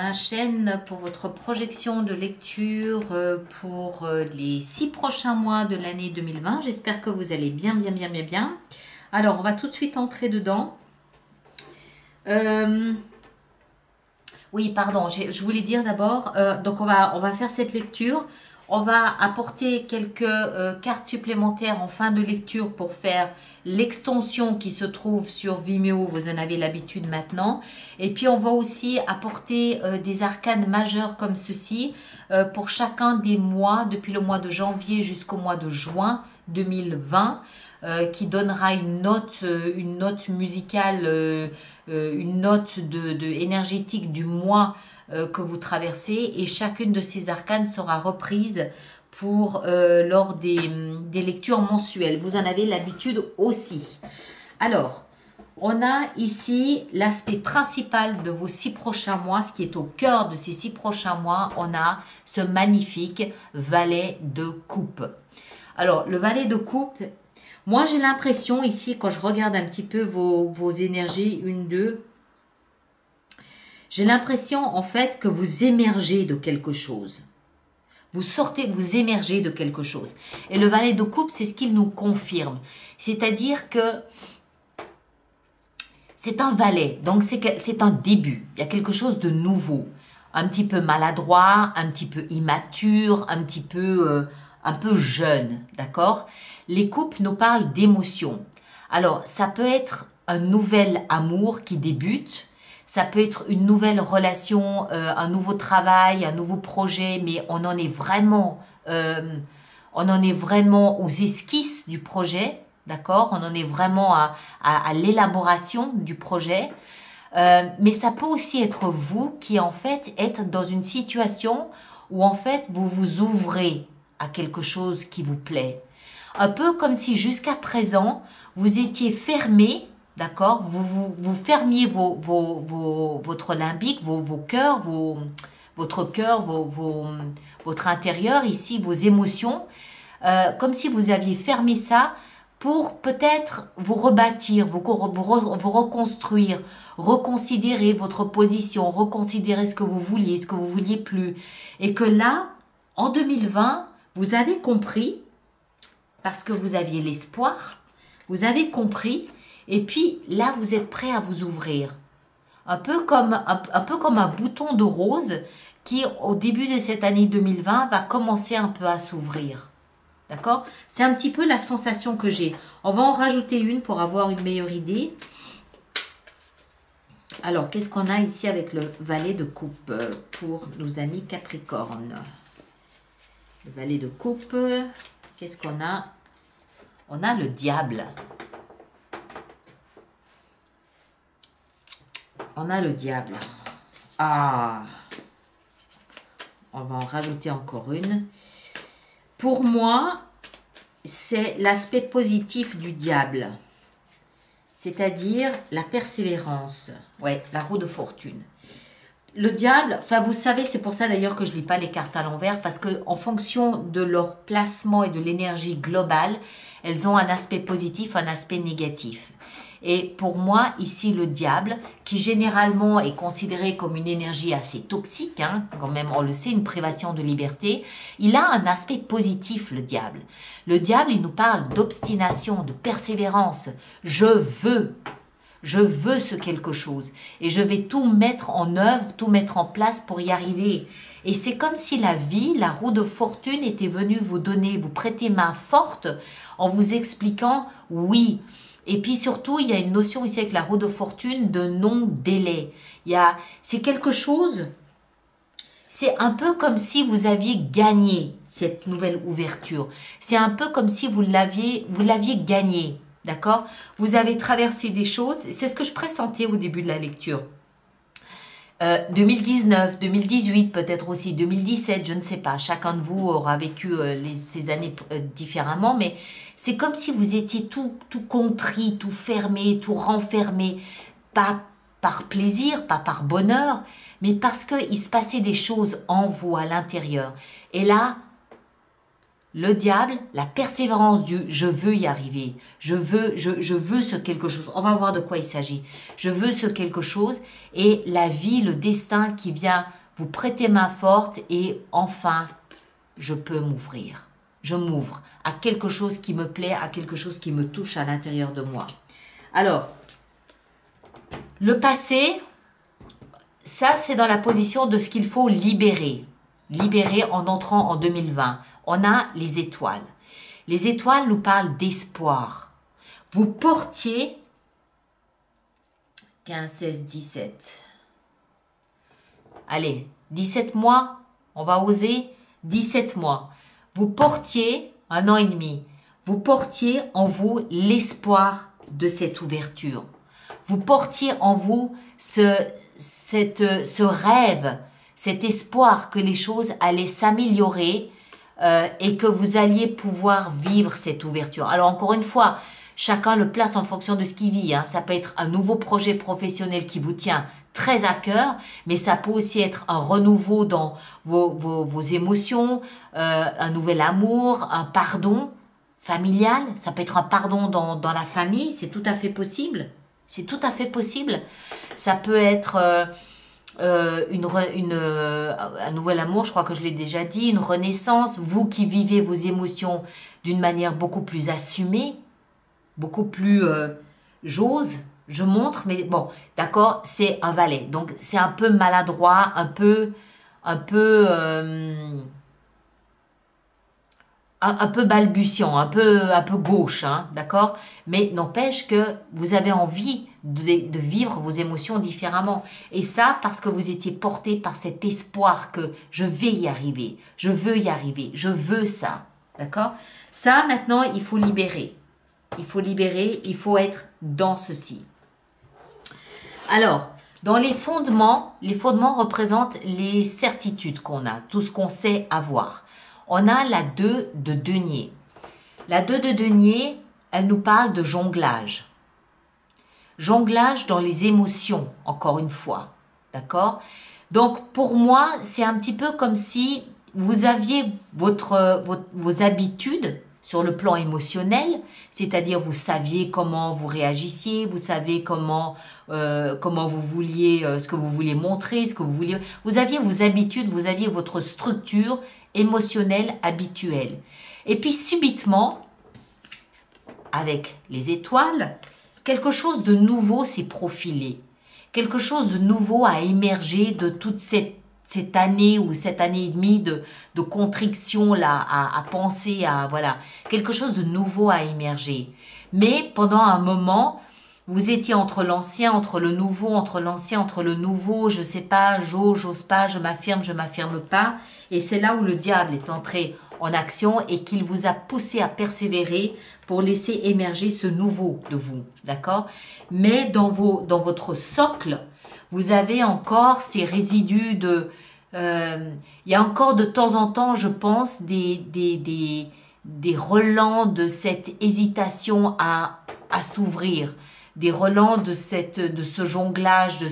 ma chaîne pour votre projection de lecture pour les 6 prochains mois de l'année 2020. J'espère que vous allez bien. Alors, on va tout de suite entrer dedans. Oui, pardon, je voulais dire d'abord, donc on va faire cette lecture. On va apporter quelques cartes supplémentaires en fin de lecture pour faire l'extension qui se trouve sur Vimeo. Vous en avez l'habitude maintenant. Et puis, on va aussi apporter des arcanes majeures comme ceci pour chacun des mois, depuis le mois de janvier jusqu'au mois de juin 2020, qui donnera une note musicale, une note énergétique du mois que vous traversez, et chacune de ces arcanes sera reprise pour lors des lectures mensuelles. Vous en avez l'habitude aussi. Alors, on a ici l'aspect principal de vos 6 prochains mois, ce qui est au cœur de ces 6 prochains mois. On a ce magnifique valet de coupe. Alors, le valet de coupe, moi j'ai l'impression ici, quand je regarde un petit peu vos énergies, 1, 2, j'ai l'impression en fait que vous émergez de quelque chose. Vous sortez, vous émergez de quelque chose. Et le valet de coupe, c'est ce qu'il nous confirme. C'est-à-dire que c'est un valet, donc c'est un début. Il y a quelque chose de nouveau. Un petit peu maladroit, un petit peu immature, un peu jeune, d'accord? Les coupes nous parlent d'émotions. Alors, ça peut être un nouvel amour qui débute. Ça peut être une nouvelle relation, un nouveau travail, un nouveau projet, mais on en est vraiment aux esquisses du projet, d'accord? On en est vraiment à l'élaboration du projet. Mais ça peut aussi être vous qui en fait êtes dans une situation où en fait vous vous ouvrez à quelque chose qui vous plaît. Un peu comme si jusqu'à présent vous étiez fermé. D'accord, vous fermiez votre limbique, vos cœurs, votre cœur, votre intérieur, ici, vos émotions, comme si vous aviez fermé ça pour peut-être vous rebâtir, vous reconstruire, reconsidérer votre position, reconsidérer ce que vous vouliez plus. Et que là, en 2020, vous avez compris, parce que vous aviez l'espoir, vous avez compris. Et puis là, vous êtes prêt à vous ouvrir. Un peu comme un bouton de rose qui, au début de cette année 2020, va commencer un peu à s'ouvrir. D'accord? C'est un petit peu la sensation que j'ai. On va en rajouter une pour avoir une meilleure idée. Alors, qu'est-ce qu'on a ici avec le valet de coupe pour nos amis Capricorne? Le valet de coupe, qu'est-ce qu'on a? On a le diable. On a le diable. Ah, on va en rajouter encore une. Pour moi, c'est l'aspect positif du diable. C'est-à-dire la persévérance. Ouais, la roue de fortune. Le diable, enfin vous savez, c'est pour ça d'ailleurs que je ne lis pas les cartes à l'envers, parce qu'en fonction de leur placement et de l'énergie globale, elles ont un aspect positif, un aspect négatif. Et pour moi, ici, le diable, qui généralement est considéré comme une énergie assez toxique, hein, quand même, on le sait, une privation de liberté, il a un aspect positif, le diable. Le diable, il nous parle d'obstination, de persévérance. Je veux ce quelque chose et je vais tout mettre en œuvre, tout mettre en place pour y arriver. Et c'est comme si la vie, la roue de fortune était venue vous prêter main forte en vous expliquant oui. Et puis surtout, il y a une notion ici avec la roue de fortune de non-délai. C'est quelque chose, c'est un peu comme si vous aviez gagné cette nouvelle ouverture. C'est un peu comme si vous l'aviez gagné, d'accord? Vous avez traversé des choses, c'est ce que je pressentais au début de la lecture. 2019, 2018, peut-être aussi 2017, je ne sais pas. Chacun de vous aura vécu ces années différemment, mais c'est comme si vous étiez tout contrit, tout fermé, tout renfermé, pas par plaisir, pas par bonheur, mais parce qu'il se passait des choses en vous, à l'intérieur. Et là, le diable, la persévérance du « je veux y arriver », je veux ce quelque chose. On va voir de quoi il s'agit. Je veux ce quelque chose et la vie, le destin qui vient vous prêtez main forte et enfin, je peux m'ouvrir. Je m'ouvre à quelque chose qui me plaît, à quelque chose qui me touche à l'intérieur de moi. Alors, le passé, ça c'est dans la position de ce qu'il faut libérer. Libérer en entrant en 2020. On a les étoiles. Les étoiles nous parlent d'espoir. Vous portiez 15, 16, 17. Allez, 17 mois, on va oser 17 mois. Vous portiez 1 an et demi. Vous portiez en vous l'espoir de cette ouverture. Vous portiez en vous ce rêve, cet espoir que les choses allaient s'améliorer et que vous alliez pouvoir vivre cette ouverture. Alors encore une fois, chacun le place en fonction de ce qu'il vit. Hein. Ça peut être un nouveau projet professionnel qui vous tient très à cœur, mais ça peut aussi être un renouveau dans vos émotions, un nouvel amour, un pardon familial. Ça peut être un pardon dans la famille, c'est tout à fait possible. C'est tout à fait possible. Ça peut être un nouvel amour, je crois que je l'ai déjà dit, une renaissance, vous qui vivez vos émotions d'une manière beaucoup plus assumée, beaucoup plus j'ose, je montre, mais bon, d'accord, c'est un valet. Donc, c'est un peu maladroit, un peu balbutiant, un peu gauche, hein, d'accord? Mais n'empêche que vous avez envie de vivre vos émotions différemment. Et ça, parce que vous étiez porté par cet espoir que je vais y arriver, je veux y arriver, je veux ça, d'accord? Ça, maintenant, il faut libérer. Il faut libérer, il faut être dans ceci. Alors, dans les fondements représentent les certitudes qu'on a, tout ce qu'on sait avoir. On a la 2 de denier. La 2 de denier, elle nous parle de jonglage. Jonglage dans les émotions, encore une fois. D'accord? Donc, pour moi, c'est un petit peu comme si vous aviez vos habitudes sur le plan émotionnel, c'est-à-dire vous saviez comment vous réagissiez, vous savez comment vous vouliez, ce que vous vouliez montrer, ce que vous vouliez. Vous aviez vos habitudes, vous aviez votre structure émotionnelle habituelle. Et puis subitement, avec les étoiles, quelque chose de nouveau s'est profilé. Quelque chose de nouveau a émergé de toute cette année ou cette année et demie de contriction là, à penser, voilà. Quelque chose de nouveau a émergé. Mais pendant un moment, vous étiez entre l'ancien, entre le nouveau, entre l'ancien, entre le nouveau, je sais pas, j'ose pas, je m'affirme pas. Et c'est là où le diable est entré en action et qu'il vous a poussé à persévérer pour laisser émerger ce nouveau de vous, d'accord? Mais dans votre socle, vous avez encore ces résidus de... il y a encore de temps en temps, je pense, des relents de cette hésitation à s'ouvrir, des relents de ce jonglage, de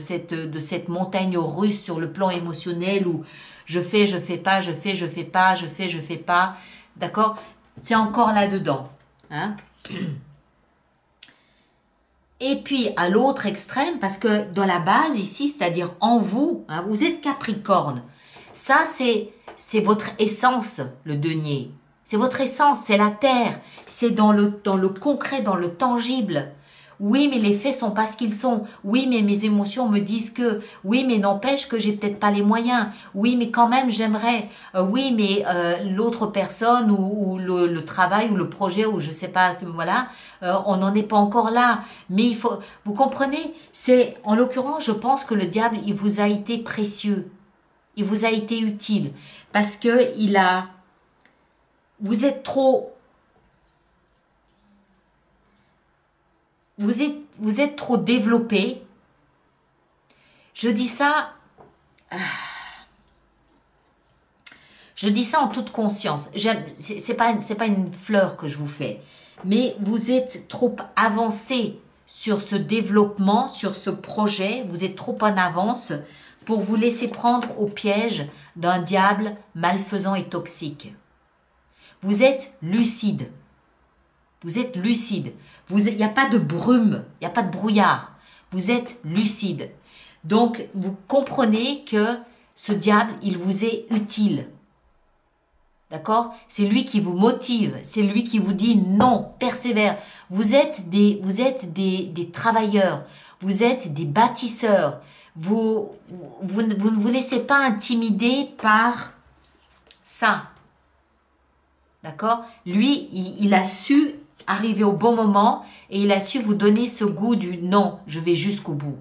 cette montagne russe sur le plan émotionnel où je fais pas, je fais pas, d'accord? C'est encore là-dedans, hein? Et puis à l'autre extrême, parce que dans la base ici, c'est-à-dire en vous, hein, vous êtes Capricorne. Ça, c'est votre essence, le denier. C'est votre essence, c'est la terre. C'est dans le concret, dans le tangible. Oui, mais les faits sont pas ce qu'ils sont. Oui, mais mes émotions me disent que. Oui, mais n'empêche que j'ai peut-être pas les moyens. Oui, mais quand même j'aimerais. Oui, mais l'autre personne ou le travail ou le projet ou je sais pas, voilà, on n'en est pas encore là. Mais il faut, vous comprenez, c'est en l'occurrence, je pense que le diable, il vous a été précieux, il vous a été utile parce que vous êtes trop. Vous êtes trop développé. Je dis ça en toute conscience. C'est pas une fleur que je vous fais, mais vous êtes trop avancé sur ce développement, sur ce projet. Vous êtes trop en avance pour vous laisser prendre au piège d'un diable malfaisant et toxique. Vous êtes lucide. Vous êtes lucide. Il n'y a pas de brume, il n'y a pas de brouillard. Vous êtes lucide. Donc, vous comprenez que ce diable, il vous est utile. D'accord? C'est lui qui vous motive, c'est lui qui vous dit non, persévère. Vous êtes des travailleurs, vous êtes des bâtisseurs. Vous ne vous laissez pas intimider par ça. D'accord? Lui, il a su arriver au bon moment et il a su vous donner ce goût du non, je vais jusqu'au bout.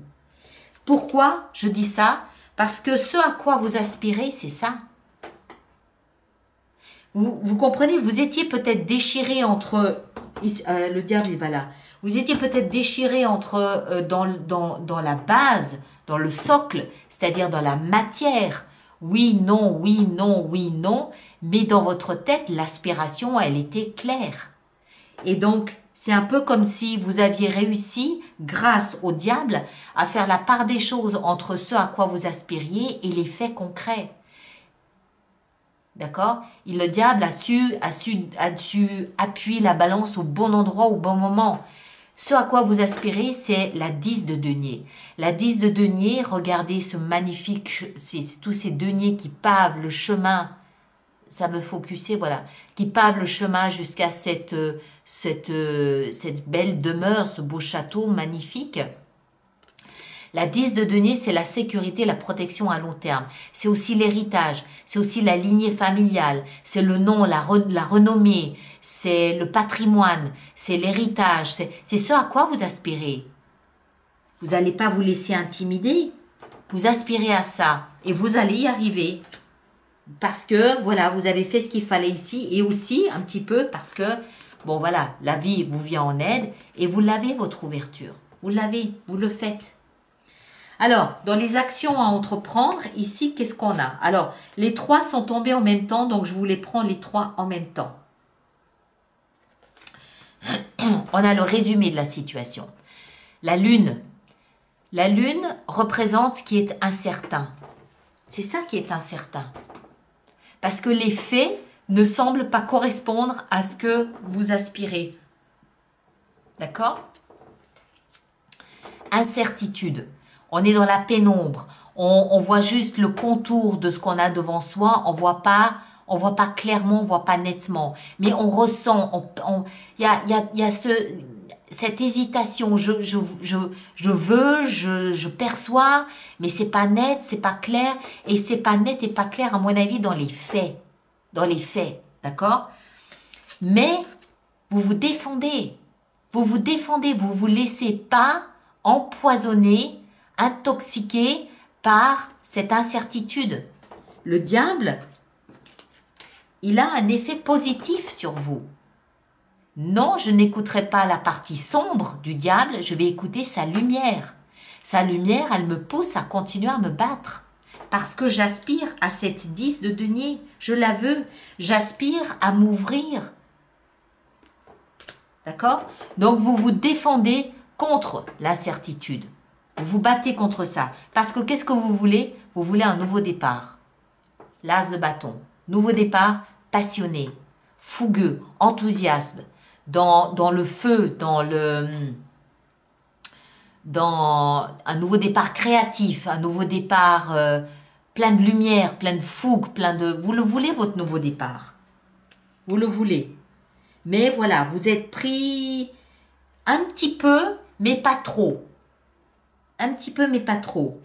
Pourquoi je dis ça? Parce que ce à quoi vous aspirez, c'est ça. Vous comprenez, vous étiez peut-être déchiré entre... le diable, il va là. Vous étiez peut-être déchiré entre dans la base, dans le socle, c'est-à-dire dans la matière. Oui, non, oui, non, oui, non. Mais dans votre tête, l'aspiration, elle était claire. Et donc, c'est un peu comme si vous aviez réussi, grâce au diable, à faire la part des choses entre ce à quoi vous aspiriez et les faits concrets. D'accord? Le diable a su appuyer la balance au bon endroit, au bon moment. Ce à quoi vous aspirez, c'est la 10 de denier. La 10 de denier, regardez ce magnifique, tous ces deniers qui pavent le chemin, ça veut focuser, voilà, qui pavent le chemin jusqu'à cette belle demeure, ce beau château magnifique. La 10 de denier, c'est la sécurité, la protection à long terme. C'est aussi l'héritage, c'est aussi la lignée familiale, c'est le nom, la renommée, c'est le patrimoine, c'est l'héritage, c'est ce à quoi vous aspirez. Vous n'allez pas vous laisser intimider, vous aspirez à ça et vous allez y arriver. Parce que, voilà, vous avez fait ce qu'il fallait ici et aussi un petit peu parce que, bon voilà, la vie vous vient en aide et vous l'avez votre ouverture. Vous l'avez, vous le faites. Alors, dans les actions à entreprendre, ici, qu'est-ce qu'on a? Alors, les 3 sont tombés en même temps, donc je vous les prends les 3 en même temps. On a le résumé de la situation. La lune. La lune représente ce qui est incertain. C'est ça qui est incertain. Parce que les faits ne semblent pas correspondre à ce que vous aspirez. D'accord? Incertitude. On est dans la pénombre. On voit juste le contour de ce qu'on a devant soi. On voit pas clairement, on voit pas nettement. Mais on ressent. Il y a cette hésitation. Je veux, je perçois, mais c'est pas net, c'est pas clair. Et c'est pas net et pas clair, à mon avis, dans les faits. Dans les faits. D'accord? Mais vous vous défendez. Vous vous défendez. Vous vous laissez pas empoisonner, intoxiqué par cette incertitude. Le diable, il a un effet positif sur vous. Non, je n'écouterai pas la partie sombre du diable, je vais écouter sa lumière. Sa lumière, elle me pousse à continuer à me battre. Parce que j'aspire à cette 10 de denier, je la veux. J'aspire à m'ouvrir. D'accord? Donc vous vous défendez contre l'incertitude. Vous vous battez contre ça. Parce que qu'est-ce que vous voulez? Vous voulez un nouveau départ. L'as de bâton. Nouveau départ, passionné, fougueux, enthousiasme, dans le feu, dans un nouveau départ créatif, un nouveau départ plein de lumière, plein de fougue, Vous le voulez, votre nouveau départ. Vous le voulez. Mais voilà, vous êtes pris un petit peu, mais pas trop. Un petit peu, mais pas trop.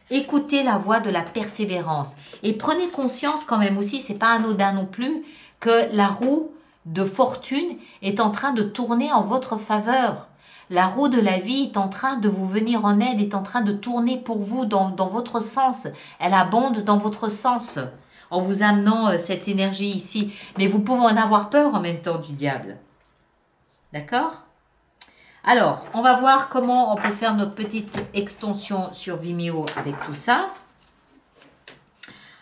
Écoutez la voix de la persévérance. Et prenez conscience quand même aussi, c'est pas anodin non plus, que la roue de fortune est en train de tourner en votre faveur. La roue de la vie est en train de vous venir en aide, est en train de tourner pour vous dans votre sens. Elle abonde dans votre sens en vous amenant cette énergie ici. Mais vous pouvez en avoir peur en même temps du diable. D'accord ? Alors, on va voir comment on peut faire notre petite extension sur Vimeo avec tout ça.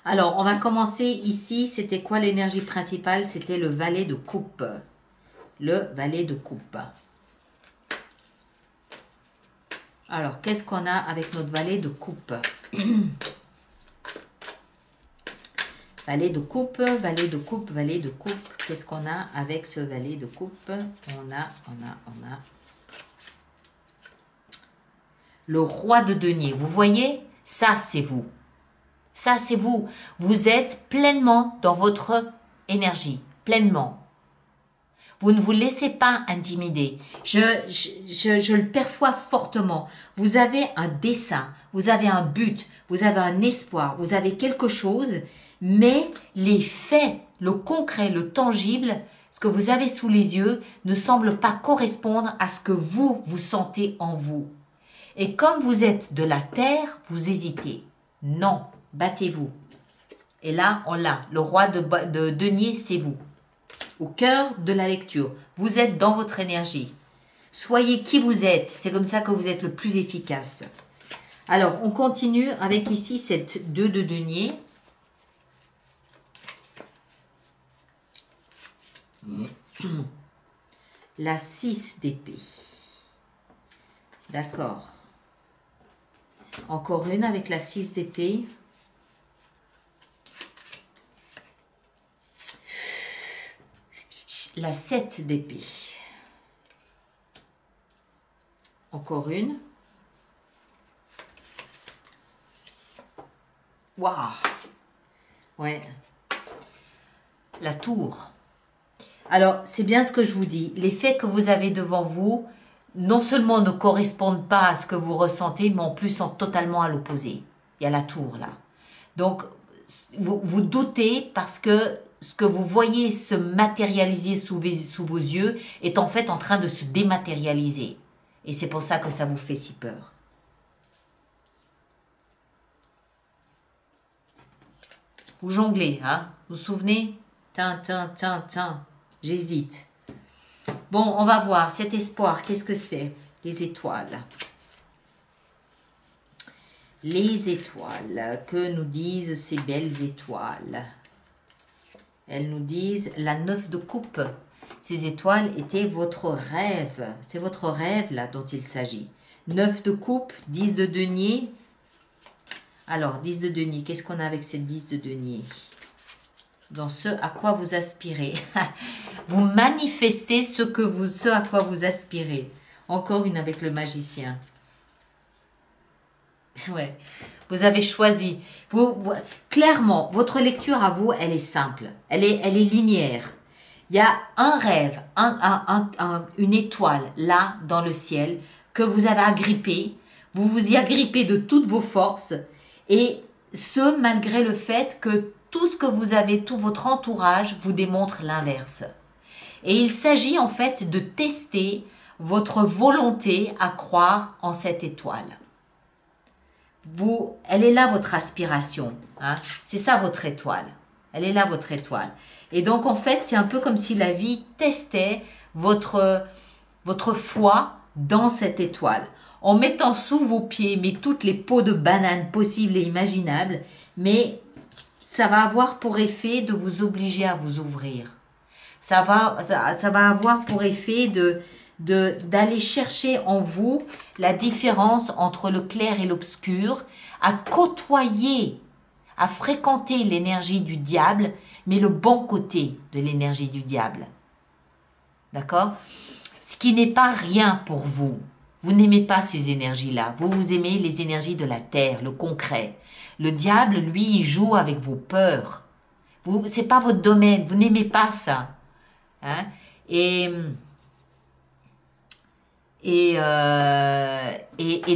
Alors, on va commencer ici. C'était quoi l'énergie principale? C'était le valet de coupe. Le valet de coupe. Alors, qu'est-ce qu'on a avec notre valet de coupe? Valet de coupe, valet de coupe, valet de coupe. Qu'est-ce qu'on a avec ce valet de coupe? On a. Le roi de denier. Vous voyez? Ça, c'est vous. Ça, c'est vous. Vous êtes pleinement dans votre énergie, pleinement. Vous ne vous laissez pas intimider. Je le perçois fortement. Vous avez un dessein, vous avez un but, vous avez un espoir, vous avez quelque chose, mais les faits, le concret, le tangible, ce que vous avez sous les yeux ne semble pas correspondre à ce que vous sentez en vous. Et comme vous êtes de la terre, vous hésitez. Non, battez-vous. Et là, on l'a. Le roi de denier, c'est vous. Au cœur de la lecture, vous êtes dans votre énergie. Soyez qui vous êtes. C'est comme ça que vous êtes le plus efficace. Alors, on continue avec ici cette 2 de denier. La 6 d'épée. D'accord. Encore une avec la 6 d'épée. La 7 d'épée. Encore une. Waouh! Ouais. La tour. Alors, c'est bien ce que je vous dis. Les faits que vous avez devant vous, non seulement ne correspondent pas à ce que vous ressentez, mais en plus sont totalement à l'opposé. Il y a la tour là. Donc, vous doutez parce que ce que vous voyez se matérialiser sous vos yeux est en fait en train de se dématérialiser. Et c'est pour ça que ça vous fait si peur. Vous jonglez, hein? Vous vous souvenez? Tin, tin, tin, tin. J'hésite. Bon, on va voir. Cet espoir, qu'est-ce que c'est? Les étoiles. Les étoiles. Que nous disent ces belles étoiles? Elles nous disent la 9 de coupe. Ces étoiles étaient votre rêve. C'est votre rêve là dont il s'agit. 9 de coupe, 10 de denier. Alors, 10 de denier, qu'est-ce qu'on a avec cette 10 de denier? Dans ce à quoi vous aspirez. Vous manifestez ce à quoi vous aspirez. Encore une avec le magicien. Ouais. Vous avez choisi. Clairement, votre lecture à vous, elle est simple. Elle est linéaire. Il y a un rêve, une étoile là dans le ciel que vous avez agrippée. Vous vous y agrippez de toutes vos forces. Et ce, malgré le fait que tout ce que vous avez, tout votre entourage vous démontre l'inverse. Et il s'agit en fait de tester votre volonté à croire en cette étoile. Elle est là votre aspiration. Hein? C'est ça votre étoile. Elle est là votre étoile. Et donc en fait, c'est un peu comme si la vie testait votre foi dans cette étoile. En mettant sous vos pieds toutes les peaux de banane possibles et imaginables, mais ça va avoir pour effet de vous obliger à vous ouvrir. Ça va avoir pour effet d'aller chercher en vous la différence entre le clair et l'obscur, à côtoyer, à fréquenter l'énergie du diable, mais le bon côté de l'énergie du diable. D'accord? Ce qui n'est pas rien pour vous. Vous n'aimez pas ces énergies-là. Vous aimez les énergies de la terre, le concret. Le diable, lui, il joue avec vos peurs. C'est pas votre domaine. Vous n'aimez pas ça. Hein? Et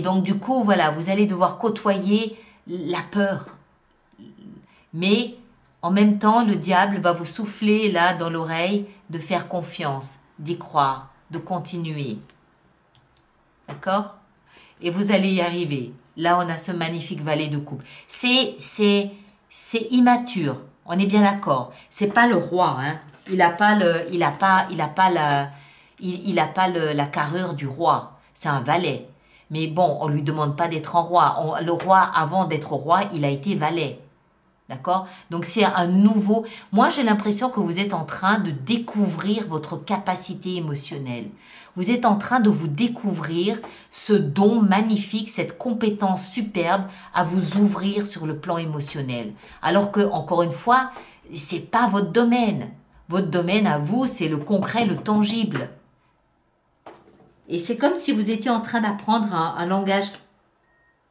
donc, du coup, voilà, vous allez devoir côtoyer la peur. Mais, en même temps, le diable va vous souffler, là, dans l'oreille, de faire confiance, d'y croire, de continuer. D'accord? Et vous allez y arriver. Là, on a ce magnifique valet de coupe. C'est immature. On est bien d'accord. C'est pas le roi, hein. Il a pas la carrure du roi. C'est un valet. Mais bon, on lui demande pas d'être un roi. Le roi, avant d'être roi, il a été valet. D'accord? Donc c'est un nouveau... Moi, j'ai l'impression que vous êtes en train de découvrir votre capacité émotionnelle. Vous êtes en train de vous découvrir ce don magnifique, cette compétence superbe à vous ouvrir sur le plan émotionnel. Alors que, encore une fois, c'est pas votre domaine. Votre domaine à vous, c'est le concret, le tangible. Et c'est comme si vous étiez en train d'apprendre un langage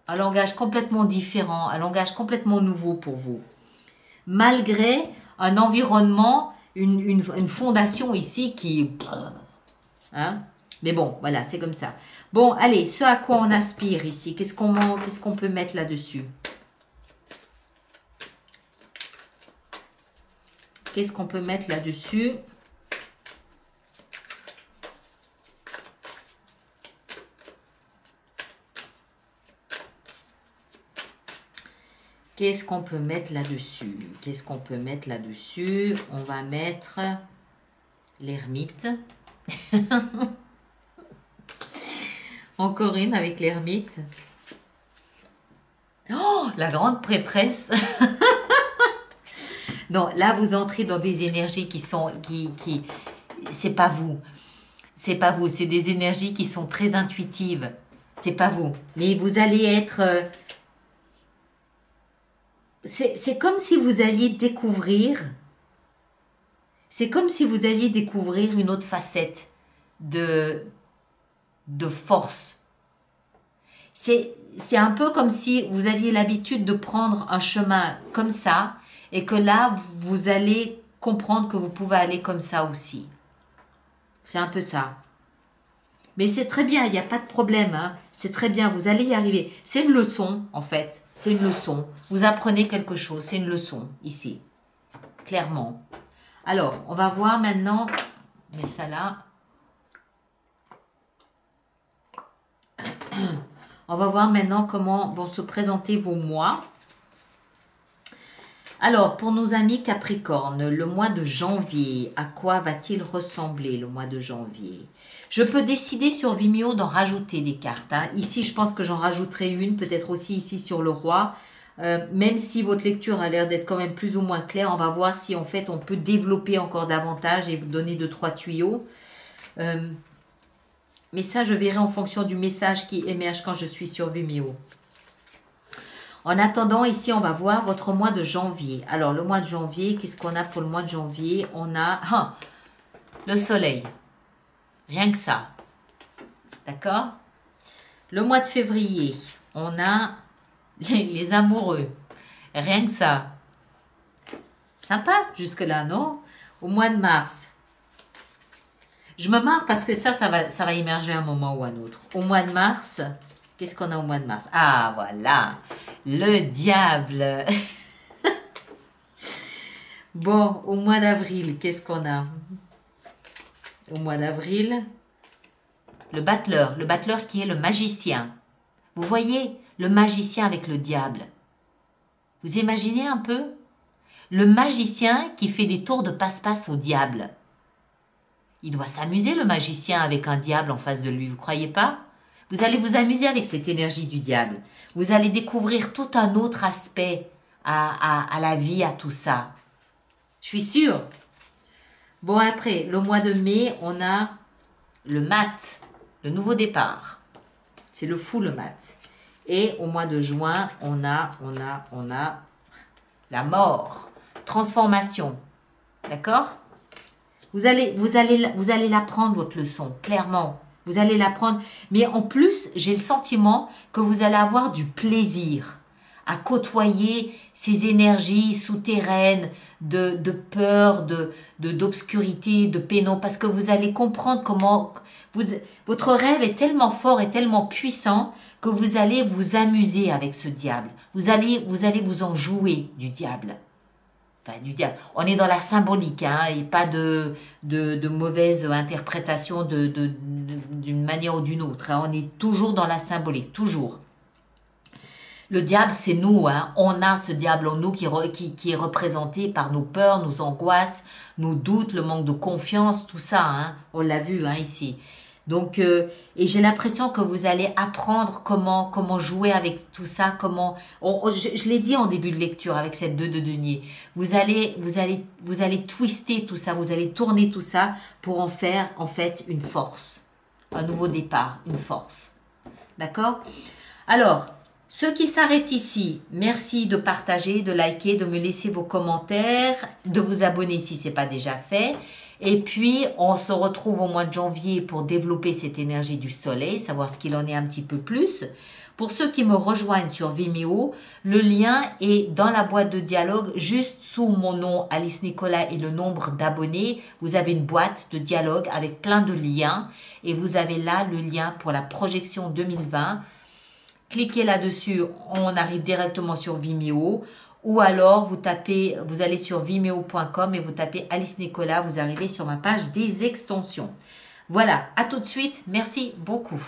un langage complètement différent, un langage complètement nouveau pour vous. Malgré un environnement, une fondation ici qui... Hein? Mais bon, voilà, c'est comme ça. Bon, allez, ce à quoi on aspire ici, qu'est-ce qu'on peut mettre là-dessus? Qu'est-ce qu'on peut mettre là-dessus? Qu'est-ce qu'on peut mettre là-dessus? Qu'est-ce qu'on peut mettre là-dessus? On va mettre l'ermite. Encore une avec l'ermite. Oh, la grande prêtresse. Non, là, vous entrez dans des énergies qui sont... c'est pas vous. C'est pas vous. C'est des énergies qui sont très intuitives. C'est pas vous. Mais vous allez être... c'est comme si vous alliez découvrir... C'est comme si vous alliez découvrir une autre facette de force. C'est un peu comme si vous aviez l'habitude de prendre un chemin comme ça et que là, vous allez comprendre que vous pouvez aller comme ça aussi. C'est un peu ça. Mais c'est très bien, il n'y a pas de problème. Hein. C'est très bien, vous allez y arriver. C'est une leçon, en fait. C'est une leçon. Vous apprenez quelque chose, c'est une leçon, ici. Clairement. Alors, on va voir maintenant... Mais ça là... On va voir maintenant comment vont se présenter vos mois. Alors, pour nos amis Capricorne, le mois de janvier, à quoi va-t-il ressembler le mois de janvier? Je peux décider sur Vimeo d'en rajouter des cartes. Hein. Ici, je pense que j'en rajouterai une, peut-être aussi ici sur le roi. Même si votre lecture a l'air d'être quand même plus ou moins claire, on va voir si en fait on peut développer encore davantage et vous donner 2-3 tuyaux. Mais ça, je verrai en fonction du message qui émerge quand je suis sur Vimeo. En attendant, ici, on va voir votre mois de janvier. Alors, le mois de janvier, qu'est-ce qu'on a pour le mois de janvier? On a le soleil. Rien que ça. D'accord? Le mois de février, on a les amoureux. Rien que ça. Sympa jusque-là, non? Au mois de mars. Je me marre parce que ça va émerger à un moment ou à un autre. Au mois de mars, qu'est-ce qu'on a au mois de mars? Ah, voilà. Le diable. Bon, au mois d'avril, qu'est-ce qu'on a? Au mois d'avril, le battleur qui est le magicien. Vous voyez, le magicien avec le diable. Vous imaginez un peu? Le magicien qui fait des tours de passe-passe au diable. Il doit s'amuser, le magicien, avec un diable en face de lui, vous croyez pas? Vous allez vous amuser avec cette énergie du diable. Vous allez découvrir tout un autre aspect à la vie, à tout ça. Je suis sûre. Bon, après, le mois de mai, on a le mat, le nouveau départ. C'est le fou, le mat. Et au mois de juin, on a la mort, transformation. D'accord? Vous allez l'apprendre, votre leçon, clairement. Vous allez l'apprendre. Mais en plus, j'ai le sentiment que vous allez avoir du plaisir à côtoyer ces énergies souterraines de peur, d'obscurité, de pénombre. Parce que vous allez comprendre comment... votre rêve est tellement fort et tellement puissant que vous allez vous amuser avec ce diable. Vous allez vous en jouer du diable. Enfin, du diable. On est dans la symbolique, hein, et pas de mauvaise interprétation d'une manière ou d'une autre. Hein. On est toujours dans la symbolique, toujours. Le diable, c'est nous. Hein. On a ce diable en nous qui est représenté par nos peurs, nos angoisses, nos doutes, le manque de confiance, tout ça. Hein. On l'a vu hein, ici. Donc, et j'ai l'impression que vous allez apprendre comment jouer avec tout ça, je l'ai dit en début de lecture avec cette 2 de denier. Vous allez twister tout ça, vous allez tourner tout ça pour en faire en fait une force, un nouveau départ, une force. D'accord? Alors, ceux qui s'arrêtent ici, merci de partager, de liker, de me laisser vos commentaires, de vous abonner si ce n'est pas déjà fait. Et puis, on se retrouve au mois de janvier pour développer cette énergie du soleil, savoir ce qu'il en est un petit peu plus. Pour ceux qui me rejoignent sur Vimeo, le lien est dans la boîte de dialogue, juste sous mon nom Alice Nicolas et le nombre d'abonnés. Vous avez une boîte de dialogue avec plein de liens et vous avez là le lien pour la projection 2020. Cliquez là-dessus, on arrive directement sur Vimeo. Ou alors, vous allez sur vimeo.com et vous tapez Alice Nicolas, vous arrivez sur ma page des extensions. Voilà, à tout de suite, merci beaucoup.